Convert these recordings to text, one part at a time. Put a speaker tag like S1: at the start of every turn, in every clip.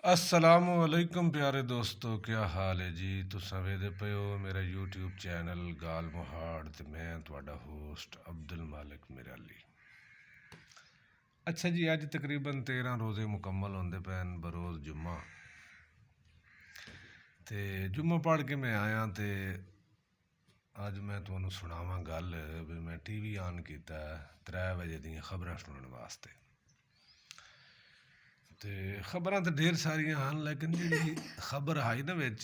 S1: असलामुअलैकुम प्यारे दोस्तों, क्या हाल है जी। तुसां वेखदे पे हो मेरा यूट्यूब चैनल गाल मोहाड़ ते मैं तुहाडा होस्ट अब्दुल मालिक मिराली। अच्छा जी, अज तकरीबन 13 रोज़े मुकम्मल होंदे पैन बरोज़ जुम्मा। ते जुम्मा पढ़ के मैं आया तो अज मैं तुहानू सुनावां गल भी मैं TV ऑन किया 3 बजे दियां खबरां सुनने वास्ते। तो खबर तो ढेर सारिया हैं, लेकिन जी खबर आई ना बिच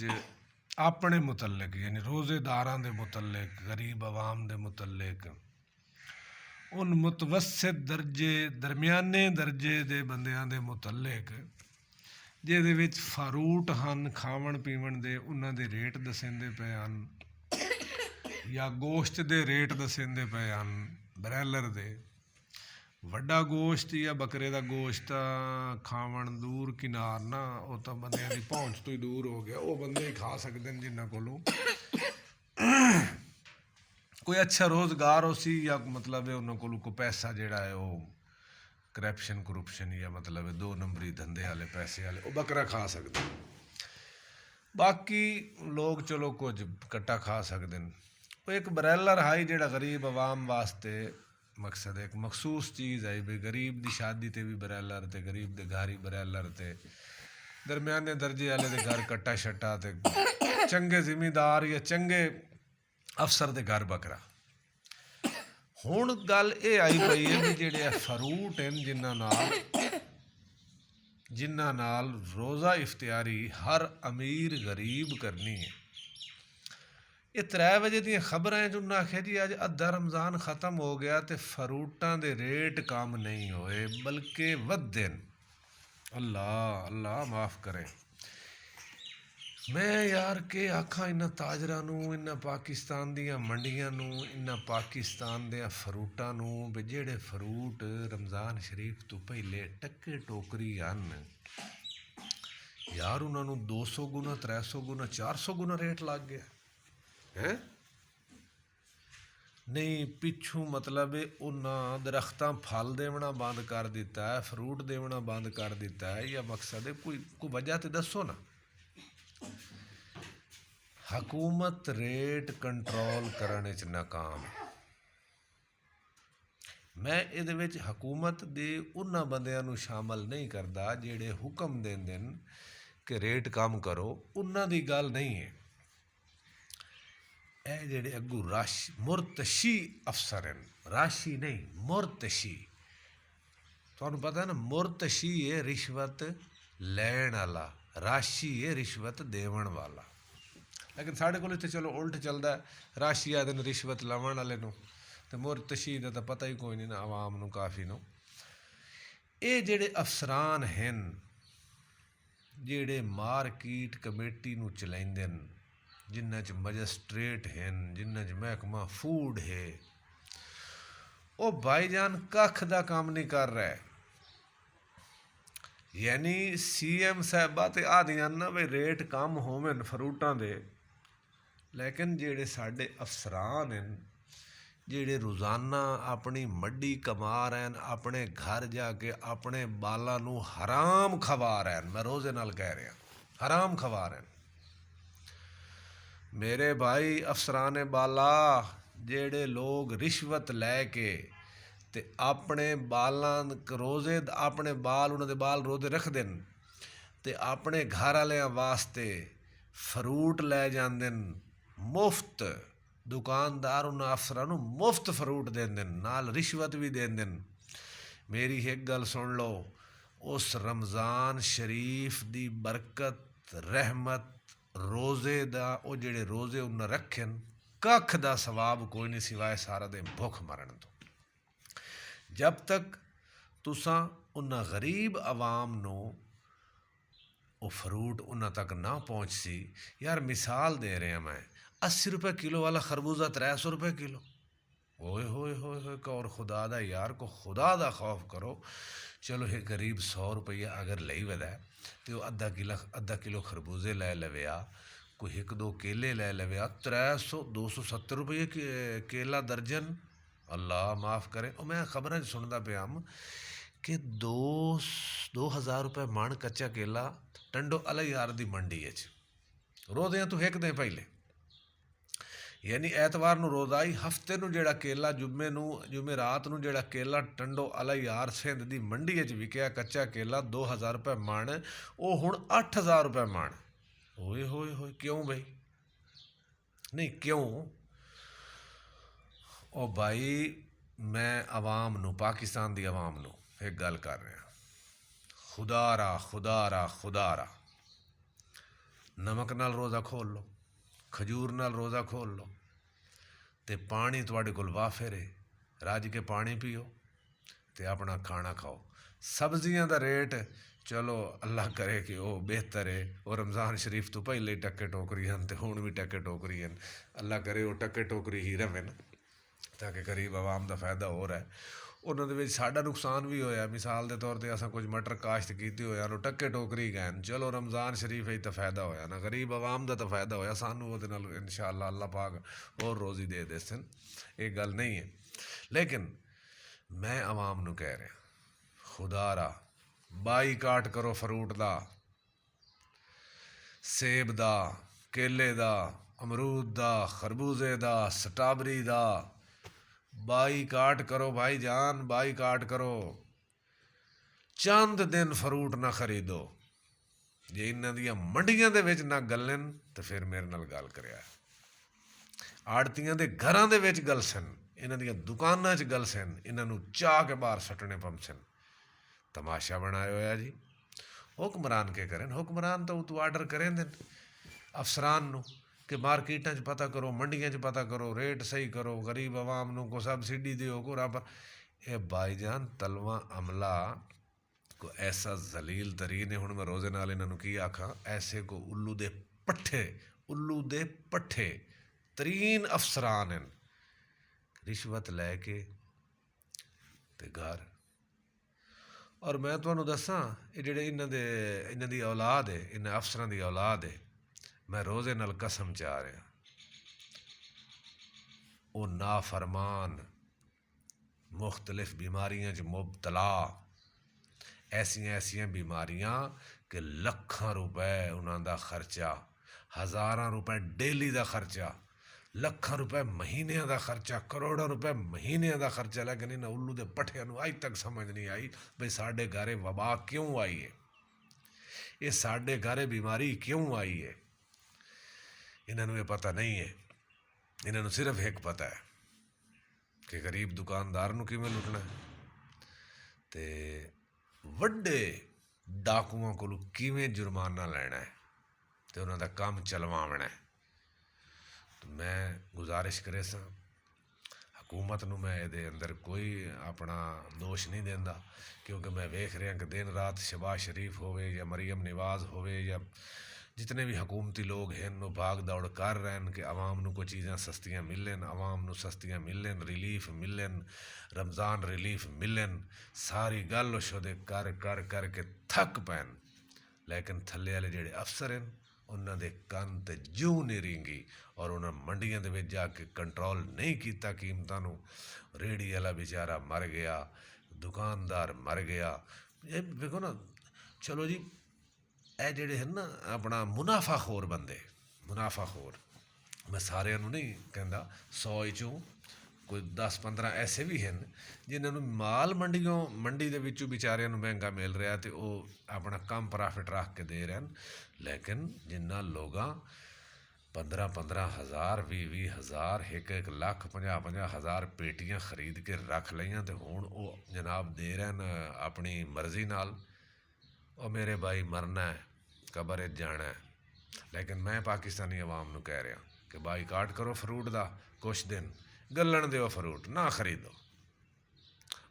S1: अपने मुतलक यानी रोज़ेदारां दे मुतलक, गरीब आवाम दे मुतलक, उन मुतवसत दर्जे दरमियाने दर्जे दे बंदियां दे मुतलक जिहदे विच फरूट हैं खावन पीवन दे, उन्हां दे रेट दसेंदे पे हैं या गोश्त दे रेट दसेंदे पे हैं ब्रैलर दे। वड्डा गोश्त या बकरे का गोश्त खावन दूर किनार ना, वो तो बंदियां दी पहुँच तो ही दूर हो गया। वो बंदे ही खा सकते हैं जिन्होंने कोलों कोई अच्छा रोज़गार हो सी या मतलब है उन्होंने कोलों कोई पैसा जिहड़ा है वो करप्शन कुरप्शन या मतलब है 2 नंबरी धंधे वाले पैसे वाले वो बकरा खा सकते हैं। बाकी लोग चलो कुछ कट्टा खा सकते हैं। वो एक ब्रैलर हाई जिहड़ा गरीब आवाम वास्ते मकसद एक मखसूस चीज़ है भी गरीब की शादी ते भी ब्रैलर ते गरीब के घर ही ब्रैलर ते दरम्याने दर्जे वाले दे घर कट्टा शट्टा ते चंगे जिमीदार या चंगे अफसर दे घर बकरा। हुण गल ये आई पई है भी जिहड़े फरूट हैं जिन्हां नाल रोज़ा इफ्तियारी हर अमीर गरीब करनी है। ये 3 बजे दी खबरां उन्हें आख्या जी अज अद्धा रमज़ान ख़त्म हो गया तो फरूटां दे रेट कम नहीं होए बल्कि वधे। अल्लाह अल्लाह माफ़ करे। मैं यार के आखा इन्हां ताजरां नूं, इन्हां पाकिस्तान दियां मंडियां नूं, इन्हां पाकिस्तान दे फरूटां नूं भी जिहड़े फरूट रमज़ान शरीफ तो पहले टक्के टोकरी हन यार उन्होंने 200 गुना 300 गुना 400 गुना रेट लग गया है। नहीं पिछू मतलब उन्हें दरख्तां फल देवना बंद कर दिता है, फ्रूट देवना बंद कर दिता है, या मकसद है कोई वजह तो दसो ना। हुकूमत रेट कंट्रोल करने च नाकाम है। मैं ये हुकूमत दे उन्हां बंदियां नूं शामिल नहीं करता जिहड़े हुक्म देंदे कि रेट कम करो, उन्हां दी गल नहीं है। ਇਹ ਜਿਹੜੇ ਅੱਗੂ मुरतशी अफसर हैं, राशि नहीं मुरतशी। तुहानूं पता है ना मुरतशी है रिश्वत लैण वाला, राशि है रिश्वत देवन वाला। लेकिन साढ़े को इत्थे चलो उल्ट चलता है, राशि आदे ने रिश्वत लवन वाले नूं ते मुरतशी का तो पता ही कोई नहीं ना आवाम नूं काफ़ी नूं। ये जिहड़े अफसरान हैं जिहड़े मार्केट कमेटी नूं चलाइंदे न, जिन्हां च मजिस्ट्रेट हैं, जिन्हां च महकमा फूड है, वो भाईजान कख दा काम नहीं कर रहा है। यानी CM साहबा तो आदियां ना भी रेट कम होवन फरूटां दे, लेकिन जिहड़े साडे अफसरान हैं जिहड़े रोज़ाना अपनी मड्डी कमा रहे हैं, अपने घर जाके अपने बालां नूं हराम खवा रहे हैं। मैं रोज़े नाल कह रहा हराम खवा रहे हैं मेरे भाई अफसरान बाला। जेड़े लोग रिश्वत लैके ते अपने बालां रोज़े अपने बाल उन्होंने बाल रोज़े रख देन ते अपने घर वालियां वास्ते फ्रूट लै जांदे मुफ्त। दुकानदार उन्होंने अफसरां नूं मुफ्त फ्रूट देंदे नाल रिश्वत भी देंदे। मेरी एक गल सुन लो, उस रमज़ान शरीफ दी बरकत रहमत रोज़े दा वो जिहड़े रोज़े उन्हें रखे कख दा सवाब कोई नहीं सिवाए सारा दिन भुख मरण तो। जब तक तुसां उन्हां गरीब आवाम नूं वो फ्रूट उन्हां तक ना पहुँच सी। यार मिसाल दे रहा मैं, 80 रुपये किलो वाला खरबूजा 300 रुपये किलो। ओए होए होए होए और खुदा दा यार को खुदा दा खौफ करो। चलो ये गरीब 100 रुपया अगर लई वदा तो अद्धा किलो खरबूजे लै लवे आ, कोई 1-2 केले लै लवे आ, 270 रुपये केला दर्जन। अल्लाह माफ़ करे। और मैं खबर सुनता पाया कि 2000 रुपये मन कच्चा केला ਟੰਡੋ ਅਲਯਾਰ ਦੀ ਮੰਡੀ ਵਿੱਚ ਰੋਜ਼ਿਆਂ ਤੋਂ ਇੱਕ ਦਿਨ ਪਹਿਲੇ, ਯਾਨੀ ਐਤਵਾਰ ਨੂੰ ਰੋਜ਼ਾ ਆਈ, ਹਫਤੇ ਨੂੰ ਜਿਹੜਾ ਕੇਲਾ ਜੁਮੇ ਰਾਤ ਨੂੰ ਜਿਹੜਾ ਕੇਲਾ ਟੰਡੋ ਅਲਯਾਰ ਸਿੰਧ ਦੀ ਮੰਡੀ ਵਿੱਚ ਵਿਕਿਆ ਕੱਚਾ ਕੇਲਾ 2000 ਰੁਪਏ ਮਣ, ਉਹ ਹੁਣ 8000 ਰੁਪਏ ਮਣ। ਓਏ ਹੋਏ ਹੋਏ, ਕਿਉਂ ਬਈ? ਨਹੀਂ ਕਿਉਂ? ਉਹ ਭਾਈ ਮੈਂ ਆਵਾਮ ਨੂੰ, ਪਾਕਿਸਤਾਨ ਦੀ ਆਵਾਮ ਨੂੰ ਇੱਕ ਗੱਲ ਕਰ ਰਿਹਾ, ਖੁਦਾਰਾ ਨਮਕ ਨਾਲ ਰੋਜ਼ਾ ਖੋਲ ਲਓ, ਖਜੂਰ ਨਾਲ ਰੋਜ਼ਾ ਖੋਲ ਲਓ, ਅਤੇ ਪਾਣੀ ਤੁਹਾਡੇ ਕੋਲ ਵਾਫਰ ਹੈ, ਰੱਜ ਕੇ ਪਾਣੀ ਪੀਓ ਅਤੇ ਆਪਣਾ ਖਾਣਾ ਖਾਓ। ਸਬਜ਼ੀਆਂ ਦਾ ਰੇਟ ਚਲੋ ਅੱਲਾ ਕਰੇ ਕਿ ਉਹ ਬਿਹਤਰ ਹੈ, ਉਹ ਰਮਜ਼ਾਨ ਸ਼ਰੀਫ ਤੋਂ ਪਹਿਲੇ ਟੱਕੇ ਟੋਕਰੀ ਹਨ ਅਤੇ ਹੁਣ ਵੀ ਟੱਕੇ ਟੋਕਰੀ ਹਨ। ਅੱਲਾ ਕਰੇ ਉਹ ਟੱਕੇ ਟੋਕਰੀ ਹੀ ਰਹੇ ਤਾਂ ਕਿ ਗਰੀਬ ਆਵਾਮ ਦਾ ਫਾਇਦਾ ਹੋ ਰਿਹਾ। ਉਹਨਾਂ ਦੇ ਵਿੱਚ ਸਾਡਾ ਨੁਕਸਾਨ ਵੀ ਹੋਇਆ। ਮਿਸਾਲ ਦੇ ਤੌਰ 'ਤੇ ਅਸਾਂ ਕੁਝ ਮਟਰ ਕਾਸ਼ਤ ਕੀਤੇ ਹੋਇਆ, ਉਹਨੂੰ ਟੱਕੇ ਟੋਕਰੀ ਗਏ, ਚਲੋ ਰਮਜ਼ਾਨ ਸ਼ਰੀਫ ਵਿੱਚ ਤਾਂ ਫਾਇਦਾ ਹੋਇਆ ਨਾ, ਗਰੀਬ ਆਵਾਮ ਦਾ ਤਾਂ ਫਾਇਦਾ ਹੋਇਆ, ਸਾਨੂੰ ਉਹਦੇ ਨਾਲ ਇਨਸ਼ਾ ਅੱਲਾ ਪਾਕ ਹੋਰ ਰੋਜ਼ੀ ਦੇ ਸਨ, ਇਹ ਗੱਲ ਨਹੀਂ ਹੈ। ਲੇਕਿਨ ਮੈਂ ਆਵਾਮ ਨੂੰ ਕਹਿ ਰਿਹਾ, ਖੁਦਾਰਾ ਬਾਈਕਾਟ ਕਰੋ ਫਰੂਟ ਦਾ, ਸੇਬ ਦਾ, ਕੇਲੇ ਦਾ, ਅਮਰੂਦ ਦਾ, ਖਰਬੂਜ਼ੇ ਦਾ, ਸਟਰਾਬਰੀ ਦਾ, ਬਾਈਕਾਟ ਕਰੋ ਭਾਈ ਜਾਨ, ਬਾਈਕਾਟ ਕਰੋ। ਚੰਦ ਦਿਨ ਫਰੂਟ ਨਾ ਖਰੀਦੋ। ਜੇ ਇਹਨਾਂ ਦੀਆਂ ਮੰਡੀਆਂ ਦੇ ਵਿੱਚ ਨਾ ਗੱਲਣ ਤਾਂ ਫਿਰ ਮੇਰੇ ਨਾਲ ਗੱਲ ਕਰਿਆ। ਆੜਤੀਆਂ ਦੇ ਘਰਾਂ ਦੇ ਵਿੱਚ ਗੱਲ ਸਨ, ਇਹਨਾਂ ਦੀਆਂ ਦੁਕਾਨਾਂ 'ਚ ਗੱਲ ਸਨ, ਇਹਨਾਂ ਨੂੰ ਚਾਹ ਕੇ ਬਾਹਰ ਸੱਟਣੇ ਪੰਸਨ। ਤਮਾਸ਼ਾ ਬਣਾਇਆ ਹੋਇਆ ਜੀ। ਹੁਕਮਰਾਨ ਕੇ ਕਰਨ? ਹੁਕਮਰਾਨ ਤਾਂ ਉਹ ਆਰਡਰ ਕरें ਦੇਣ ਅਫਸਰਾਨ ਨੂੰ ਕਿ ਮਾਰਕੀਟਾਂ 'ਚ ਪਤਾ ਕਰੋ, ਮੰਡੀਆਂ 'ਚ ਪਤਾ ਕਰੋ, ਰੇਟ ਸਹੀ ਕਰੋ, ਗਰੀਬ ਆਵਾਮ ਨੂੰ ਕੋ ਸਬਸਿਡੀ ਦਿਓ ਕੋ ਰੱਬ। ਇਹ ਭਾਈਜਾਨ ਤਲਵਾ ਅਮਲਾ ਕੋ ਐਸਾ ਜ਼ਲੀਲ ਤਰੀਨ ਹੈ। ਹੁਣ ਮੈਂ ਰੋਜ਼ੇ ਨਾਲ ਇਹਨਾਂ ਨੂੰ ਕੀ ਆਖਾਂ, ਐਸੇ ਕੋ ਉੱਲੂ ਦੇ ਪੱਠੇ ਤਰੀਨ ਅਫਸਰਾਨ ਹਨ, ਰਿਸ਼ਵਤ ਲੈ ਕੇ ਤੇ ਘਰ। ਔਰ ਮੈਂ ਤੁਹਾਨੂੰ ਦੱਸਾਂ, ਇਹ ਜਿਹੜੇ ਇਹਨਾਂ ਦੀ ਔਲਾਦ ਹੈ, ਇਹਨਾਂ ਅਫਸਰਾਂ ਦੀ ਔਲਾਦ ਹੈ, ਮੈਂ ਰੋਜ਼ੇ ਨਾਲ ਕਸਮ ਚਾਹ ਰਿਹਾ, ਉਹ ਨਾਫਰਮਾਨ, ਮੁਖਤਲਿਫ बीमारियां 'ਚ ਮੁਬਤਲਾ, ਐਸੀਆਂ बीमारियां ਕਿ ਲੱਖਾਂ ਰੁਪਏ ਉਹਨਾਂ ਦਾ ਖਰਚਾ, ਹਜ਼ਾਰਾਂ ਰੁਪਏ ਡੇਲੀ ਦਾ ਖਰਚਾ, ਲੱਖਾਂ ਰੁਪਏ ਮਹੀਨਿਆਂ ਦਾ ਖਰਚਾ, ਕਰੋੜਾਂ ਰੁਪਏ ਮਹੀਨਿਆਂ ਦਾ ਖਰਚਾ। ਲੇਕਿਨ ਇਹਨਾਂ ਉੱਲੂ ਦੇ ਪੱਠਿਆਂ ਨੂੰ ਅੱਜ ਤੱਕ ਸਮਝ ਨਹੀਂ ਆਈ ਬਈ ਸਾਡੇ ਘਰੇ ਵਬਾ ਕਿਉਂ ਆਈ ਹੈ, ਇਹ ਸਾਡੇ ਘਰੇ बीमारी ਕਿਉਂ ਆਈ ਹੈ। ਇਹਨਾਂ ਨੂੰ ਇਹ ਪਤਾ ਨਹੀਂ ਹੈ। ਇਹਨਾਂ ਨੂੰ ਸਿਰਫ ਇੱਕ ਪਤਾ ਹੈ ਕਿ ਗਰੀਬ ਦੁਕਾਨਦਾਰ ਨੂੰ ਕਿਵੇਂ ਲੁੱਟਣਾ ਅਤੇ ਵੱਡੇ ਡਾਕੂਆਂ ਕੋਲੋਂ ਕਿਵੇਂ ਜੁਰਮਾਨਾ ਲੈਣਾ ਹੈ ਅਤੇ ਉਹਨਾਂ ਦਾ ਕੰਮ ਚਲਵਾਉਣਾ ਹੈ। ਮੈਂ ਗੁਜ਼ਾਰਿਸ਼ ਕਰੇ ਸਾਂ ਹਕੂਮਤ ਨੂੰ, ਮੈਂ ਇਹਦੇ ਅੰਦਰ ਕੋਈ ਆਪਣਾ ਦੋਸ਼ ਨਹੀਂ ਦਿੰਦਾ, ਕਿਉਂਕਿ ਮੈਂ ਵੇਖ ਰਿਹਾ ਕਿ ਦਿਨ ਰਾਤ ਸ਼ਬਾਜ਼ ਸ਼ਰੀਫ ਹੋਵੇ ਜਾਂ ਮਰੀਮ ਨਿਵਾਜ਼ ਹੋਵੇ ਜਾਂ जितने भी हुकूमती लोग हैं वो भाग दौड़ कर रहे हैं कि आवाम को कोई चीज़ें सस्तियाँ मिलन, आवाम सस्तियाँ मिलन, रिलीफ मिलन, रमज़ान रिलीफ मिलन, सारी गल शुदे कर कर कर के थक पैन। लेकिन थले वाले जेडे अफसर हैं उन्होंने कन ते जू नहीं रींगी और उन्होंने मंडियां दे विच जाके कंट्रोल नहीं किया कीमतां नूं। रेहड़ी वाला बेचारा मर गया, दुकानदार मर गया। ये देखो ना, चलो जी ਇਹ ਜਿਹੜੇ ਹਨ ਨਾ ਆਪਣਾ ਮੁਨਾਫਾਖੋਰ ਬੰਦੇ, ਮੁਨਾਫਾਖੋਰ, ਮੈਂ ਸਾਰਿਆਂ ਨੂੰ ਨਹੀਂ ਕਹਿੰਦਾ, 100 ਚੋਂ ਕੋਈ 10-15 ਐਸੇ ਵੀ ਹਨ ਜਿਨ੍ਹਾਂ ਨੂੰ ਮਾਲ ਮੰਡੀ ਦੇ ਵਿੱਚੋਂ ਵਿਚਾਰਿਆਂ ਨੂੰ ਮਹਿੰਗਾ ਮਿਲ ਰਿਹਾ ਅਤੇ ਉਹ ਆਪਣਾ ਕੰਮ ਪ੍ਰੋਫਿਟ ਰੱਖ ਕੇ ਦੇ ਰਹੇ ਹਨ। ਲੇਕਿਨ ਜਿਨ੍ਹਾਂ ਲੋਕਾਂ 15-15 ਹਜ਼ਾਰ, 20-20 ਹਜ਼ਾਰ, 1-1 ਲੱਖ, 50-50 ਹਜ਼ਾਰ ਪੇਟੀਆਂ ਖਰੀਦ ਕੇ ਰੱਖ ਲਈਆਂ ਅਤੇ ਹੁਣ ਉਹ ਜਨਾਬ ਦੇ ਰਹੇ ਹਨ ਆਪਣੀ ਮਰਜ਼ੀ ਨਾਲ। ਉਹ ਮੇਰੇ ਭਾਈ ਮਰਨਾ ਹੈ, ਕਬਰ 'ਚ ਜਾਣਾ ਹੈ। ਲੇਕਿਨ ਮੈਂ ਪਾਕਿਸਤਾਨੀ ਆਵਾਮ ਨੂੰ ਕਹਿ ਰਿਹਾ ਕਿ ਬਾਈਕਾਟ ਕਰੋ ਫਰੂਟ ਦਾ, ਕੁਛ ਦਿਨ ਗੱਲਣ ਦਿਓ, ਫਰੂਟ ਨਾ ਖਰੀਦੋ।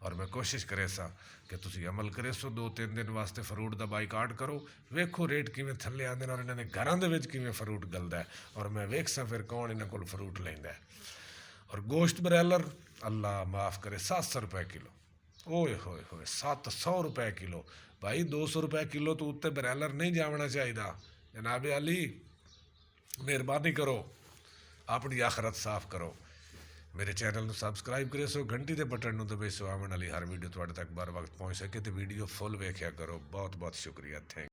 S1: ਔਰ ਮੈਂ ਕੋਸ਼ਿਸ਼ ਕਰੇ ਸਾਂ ਕਿ ਤੁਸੀਂ ਅਮਲ ਕਰੇ ਸੋ 2-3 ਦਿਨ ਵਾਸਤੇ ਫਰੂਟ ਦਾ ਬਾਈਕਾਟ ਕਰੋ, ਵੇਖੋ ਰੇਟ ਕਿਵੇਂ ਥੱਲੇ ਆਉਂਦੇ ਨੇ ਔਰ ਇਹਨਾਂ ਦੇ ਘਰਾਂ ਦੇ ਵਿੱਚ ਕਿਵੇਂ ਫਰੂਟ ਗਲਦਾ ਹੈ, ਔਰ ਮੈਂ ਵੇਖ ਸਾਂ ਫਿਰ ਕੌਣ ਇਹਨਾਂ ਕੋਲ ਫਰੂਟ ਲੈਂਦਾ ਹੈ। ਔਰ ਗੋਸ਼ਤ ਬਰੈਲਰ ਅੱਲਾ ਮਾफ़ करे 700 रुपए किलो, ओए होए होए 700 रुपए किलो। भाई 200 रुपए किलो तो उत्ते बरैलर नहीं जाना चाहिए। जनाब अली मेहरबानी करो, अपनी आखरत साफ करो। मेरे चैनल को सबसक्राइब करे सो, घंटी के बटन को दबे सो आने वाली हर वीडियो तुहाडे तक बर वक्त पहुँच सके। तो वीडियो फुल वेख्या करो। बहुत बहुत शुक्रिया, थैंक।